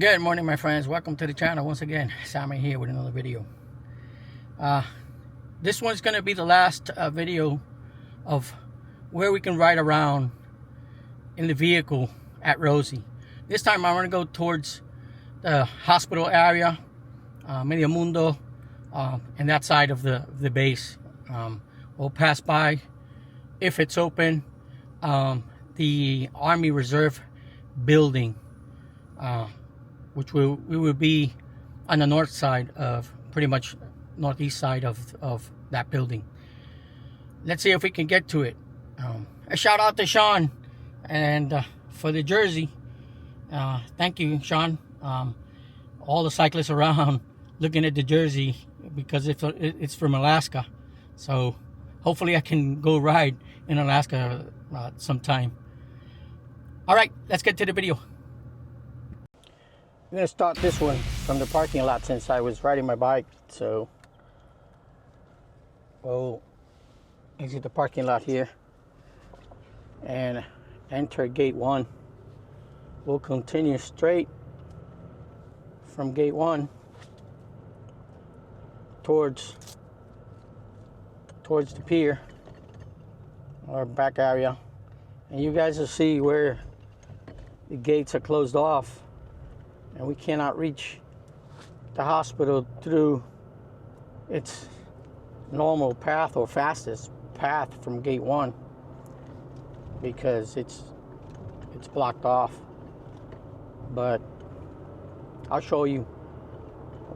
Good morning, my friends. Welcome to the channel once again. Sammy here with another video. This one's going to be the last video of where we can ride around in the vehicle at Rosie. This time I'm going to go towards the hospital area, Medio Mundo, and that side of the base. We'll pass by, if it's open, the Army Reserve building, which we will be on the north side of, pretty much northeast side of that building. Let's see if we can get to it. A shout out to Sean and for the jersey. Thank you, Sean. All the cyclists around looking at the jersey because it's from Alaska. So hopefully I can go ride in Alaska sometime. All right, let's get to the video. I'm going to start this one from the parking lot since I was riding my bike. So, we'll exit the parking lot here and enter gate 1. We'll continue straight from gate 1 towards the pier or back area, and you guys will see where the gates are closed off and we cannot reach the hospital through its normal path or fastest path from gate 1 because it's blocked off. But I'll show you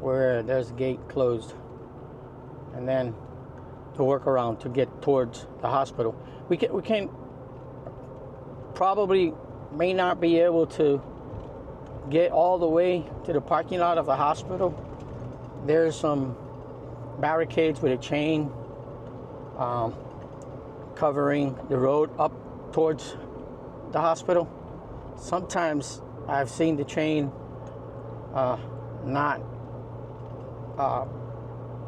where there's a gate closed and then to work around to get towards the hospital. We can probably may not be able to get all the way to the parking lot of the hospital. There's some barricades with a chain covering the road up towards the hospital. Sometimes I've seen the chain not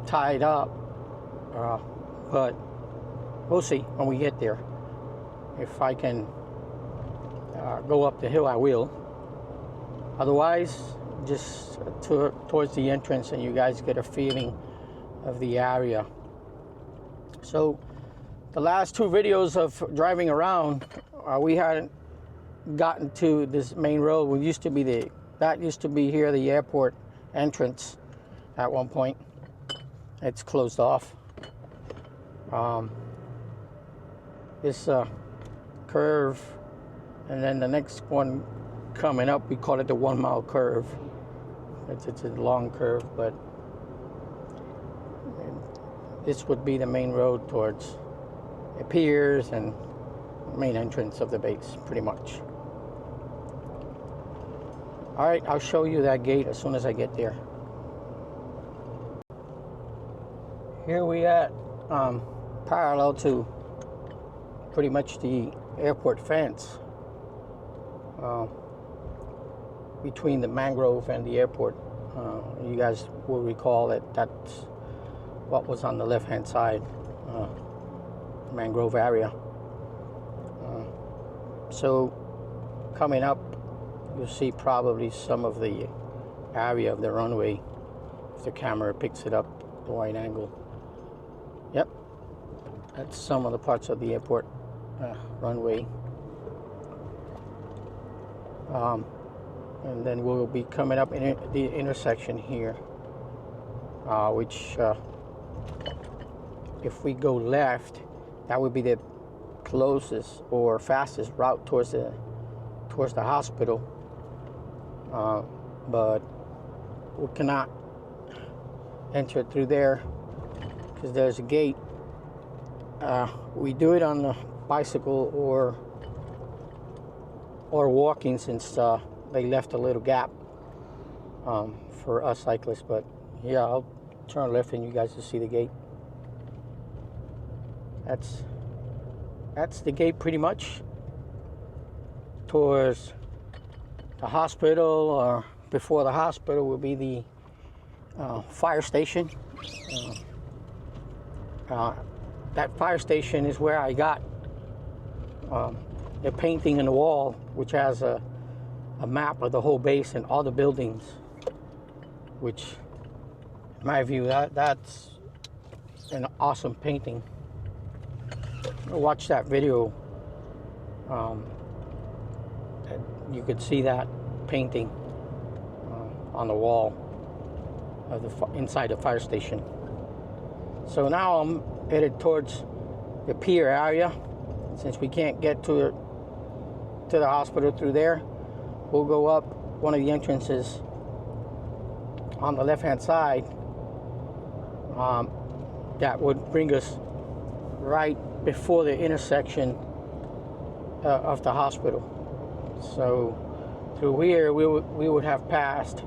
tied up, but we'll see when we get there. If I can go up the hill, I will. Otherwise, just towards the entrance and you guys get a feeling of the area. So the last 2 videos of driving around, we hadn't gotten to this main road. That used to be here, the airport entrance at one point. It's closed off. This curve, and then the next one coming up, we call it the 1 mile curve. It's a long curve, but this would be the main road towards the piers and main entrance of the base, pretty much. All right, I'll show you that gate as soon as I get there. Here we at parallel to pretty much the airport fence. Between the mangrove and the airport. You guys will recall that that's what was on the left hand side, mangrove area. So coming up, you'll see probably some of the area of the runway if the camera picks it up, the wide angle. Yep, that's some of the parts of the airport runway. And then we'll be coming up in the intersection here, which if we go left, that would be the closest or fastest route towards the hospital. But we cannot enter through there because there's a gate. We do it on the bicycle or walking, since they left a little gap for us cyclists. But yeah, I'll turn left and you guys will see the gate. That's the gate pretty much towards the hospital, or before the hospital will be the fire station. That fire station is where I got the painting in the wall, which has a a map of the whole base and all the buildings, which in my view that's an awesome painting. Watch that video. You could see that painting on the wall of the inside the fire station. So now I'm headed towards the pier area. Since we can't get to the hospital through there, we'll go up one of the entrances on the left-hand side. That would bring us right before the intersection of the hospital. So through here we would have passed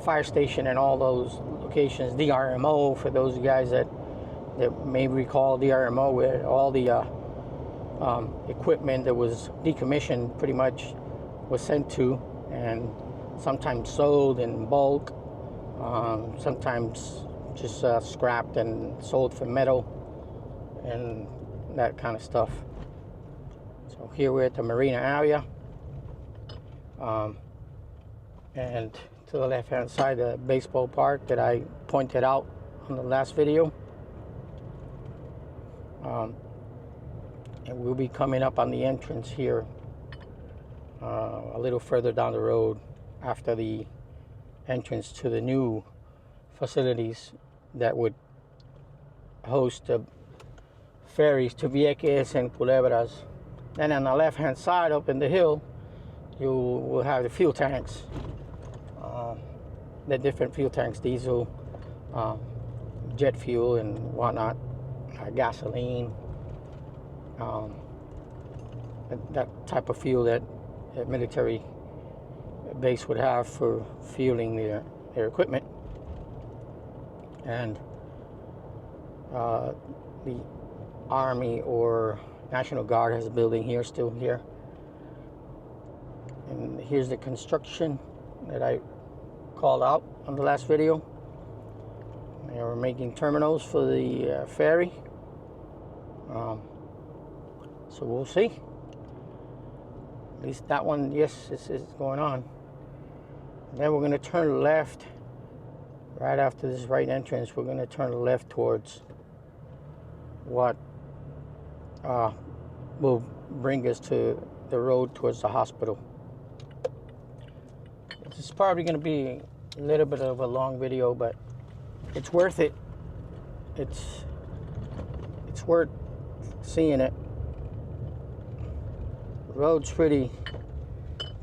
fire station and all those locations. DRMO, for those guys that may recall DRMO, where all the equipment that was decommissioned pretty much was sent to, and sometimes sold in bulk, sometimes just scrapped and sold for metal and that kind of stuff. So here we're at the Marina area, and to the left hand side, the baseball park that I pointed out on the last video. And we'll be coming up on the entrance here a little further down the road after the entrance to the new facilities that would host the ferries to Vieques and Culebras. And on the left hand side up in the hill, you will have the fuel tanks, the different fuel tanks, diesel, jet fuel and whatnot, gasoline, that type of fuel that a military base would have for fueling their equipment. And the Army or National Guard has a building here, still here. And here's the construction that I called out on the last video. They were making terminals for the ferry. So we'll see. At least that one, yes, is going on. Then we're going to turn left. Right after this right entrance, we're going to turn left towards what will bring us to the road towards the hospital. This is probably going to be a little bit of a long video, but it's worth it. It's worth seeing it. The road's pretty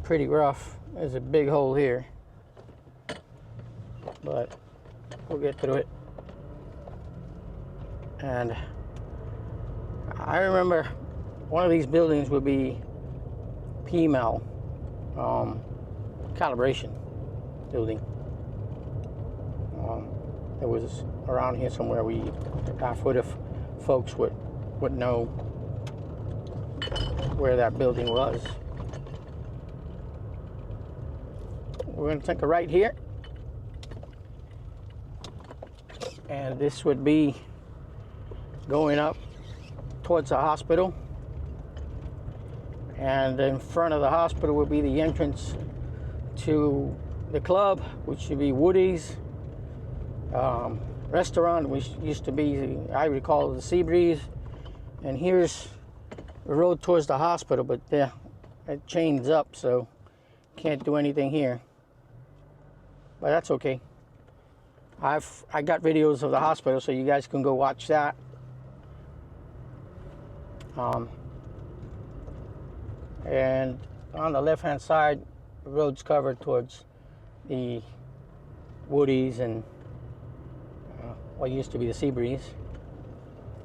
rough. There's a big hole here, but we'll get through it. And I remember one of these buildings would be PMAL, calibration building. It was around here somewhere. Half of folks would know where that building was. We're going to take a right here, and this would be going up towards the hospital, and in front of the hospital would be the entrance to the club, which should be Woody's, restaurant, which used to be, I recall, the Seabreeze. And here's the road towards the hospital, but yeah, it chains up, so can't do anything here. But that's okay. I got videos of the hospital, so you guys can go watch that. And on the left-hand side, the road's covered towards the Woodies and what used to be the Seabreeze.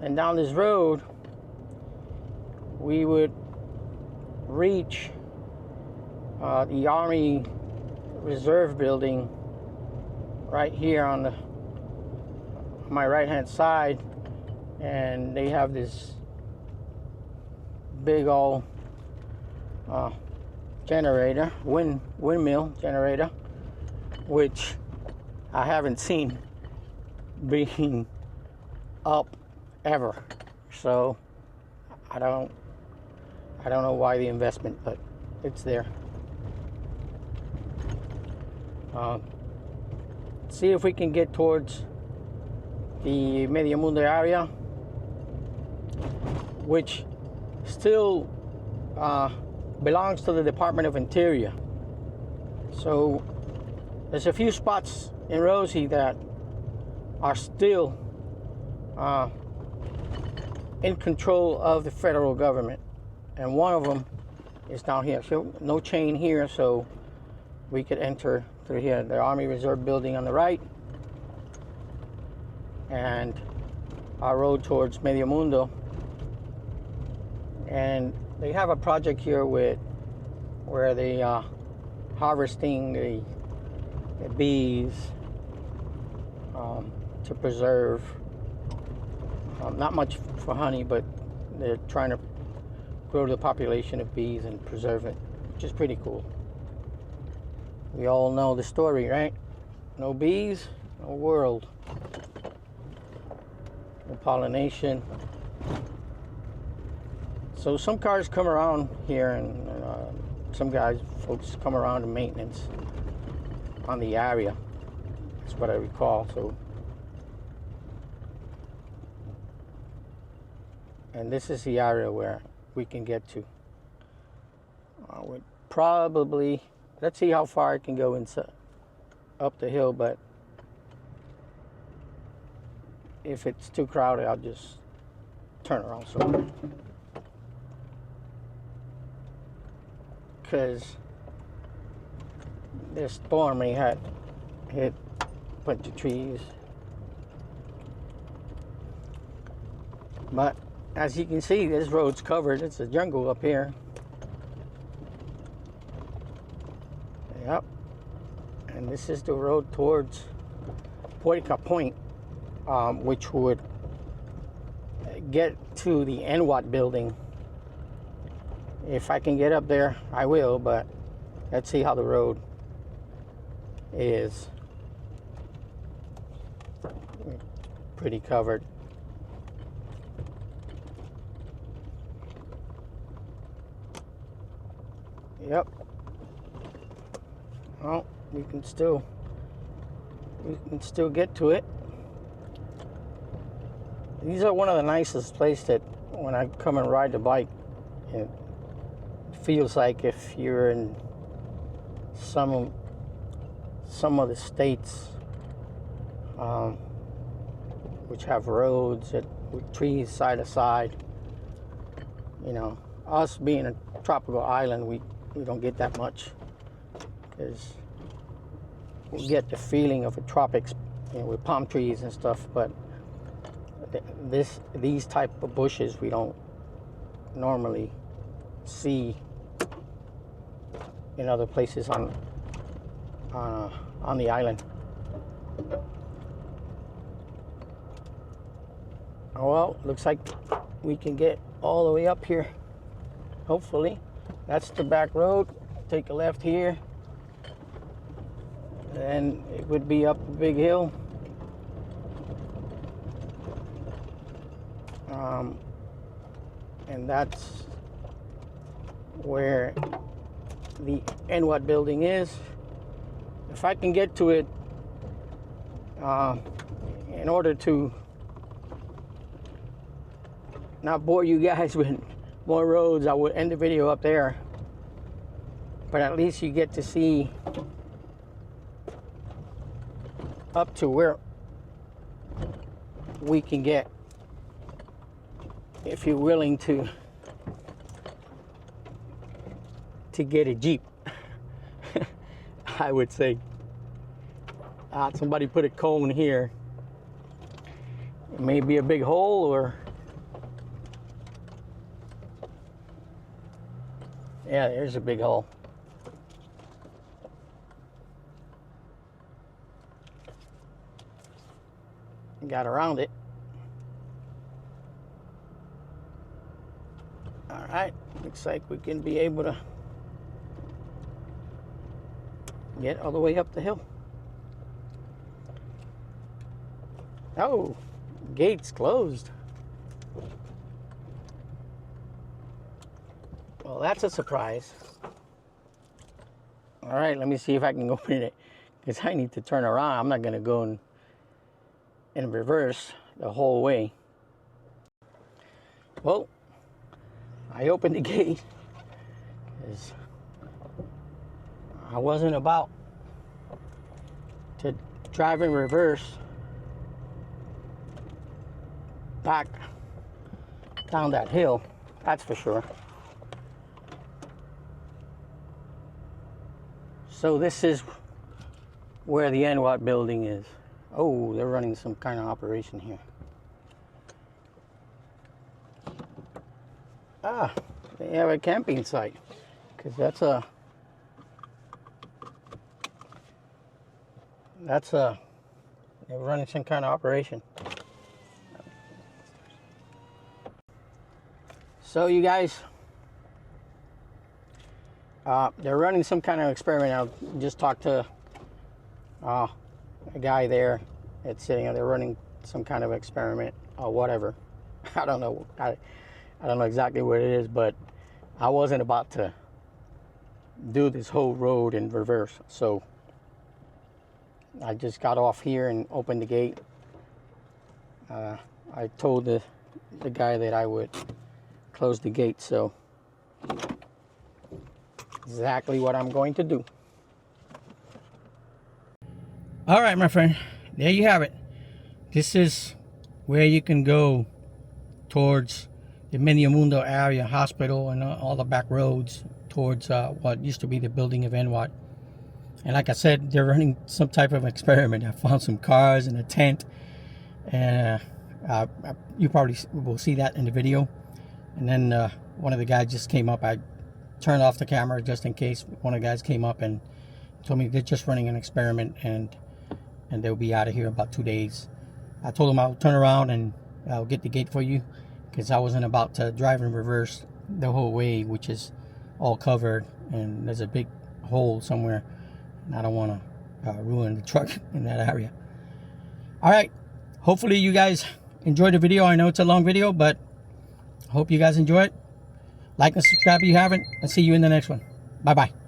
And down this road, we would reach the Army Reserve building right here on my right-hand side, and they have this big old generator, windmill generator, which I haven't seen being up ever. So I don't know why the investment, but it's there. See if we can get towards the Medio Mundo area, which still belongs to the Department of Interior. So there's a few spots in Rosie that are still in control of the federal government, and one of them is down here. So no chain here, so we could enter through here. The Army Reserve building on the right, and our road towards Medio Mundo. And they have a project here where they harvesting the bees to preserve, not much for honey, but they're trying to grow the population of bees and preserve it, which is pretty cool. We all know the story, right? No bees, no world. No pollination. So some cars come around here, and some folks come around to maintenance on the area. That's what I recall. So, and this is the area where we can get to. We'd probably, let's see how far I can go inside, up the hill, but if it's too crowded, I'll just turn around. So, because this storm had hit a bunch of trees. But as you can see, this road's covered. It's a jungle up here. Yep. And this is the road towards Puerca Point, which would get to the NWAT building. If I can get up there, I will, but let's see how the road is. Pretty covered. Yep. Well, we can still get to it. These are one of the nicest places that when I come and ride the bike, it feels like if you're in some of the states which have roads with trees side to side. You know, us being a tropical island, we don't get that much, because we get the feeling of the tropics, you know, with palm trees and stuff. But these type of bushes we don't normally see in other places on the island. Oh well, looks like we can get all the way up here. Hopefully, that's the back road. Take a left here, and it would be up a big hill. And that's where the NWAT building is. If I can get to it, in order to not bore you guys with more roads, I would end the video up there. But at least you get to see up to where we can get, if you're willing to get a Jeep. I would say. Somebody put a cone here. It may be a big hole, or yeah, there's a big hole. Got around it. All right, looks like we can be able to get all the way up the hill. Oh, gates closed. Well, that's a surprise. All right, let me see if I can open it, because I need to turn around. I'm not going to go in reverse the whole way. Well, I opened the gate because I wasn't about to drive in reverse back down that hill, that's for sure. So this is where the NWAT building is. Oh, they're running some kind of operation here. Ah, they have a camping site, because they're running some kind of operation. So you guys, they're running some kind of experiment. I just talked to a guy there that's sitting there. They're running some kind of experiment or whatever. I don't know. I don't know exactly what it is, but I wasn't about to do this whole road in reverse. So I just got off here and opened the gate. I told the guy that I would close the gate, so exactly what I'm going to do. All right, my friend, there you have it. This is where you can go towards the Medio Mundo area, hospital, and all the back roads towards what used to be the building of NWAT. And like I said, they're running some type of experiment. I found some cars and a tent, and you probably will see that in the video. And then one of the guys just came up. I turned off the camera just in case. One of the guys came up and told me they're just running an experiment, and they'll be out of here in about 2 days. I told them I'll turn around and I'll get the gate for you, because I wasn't about to drive in reverse the whole way, which is all covered, and there's a big hole somewhere, and I don't want to ruin the truck in that area. All right, hopefully you guys enjoyed the video. I know it's a long video, but I hope you guys enjoy it. Like and subscribe if you haven't. I'll see you in the next one. Bye bye.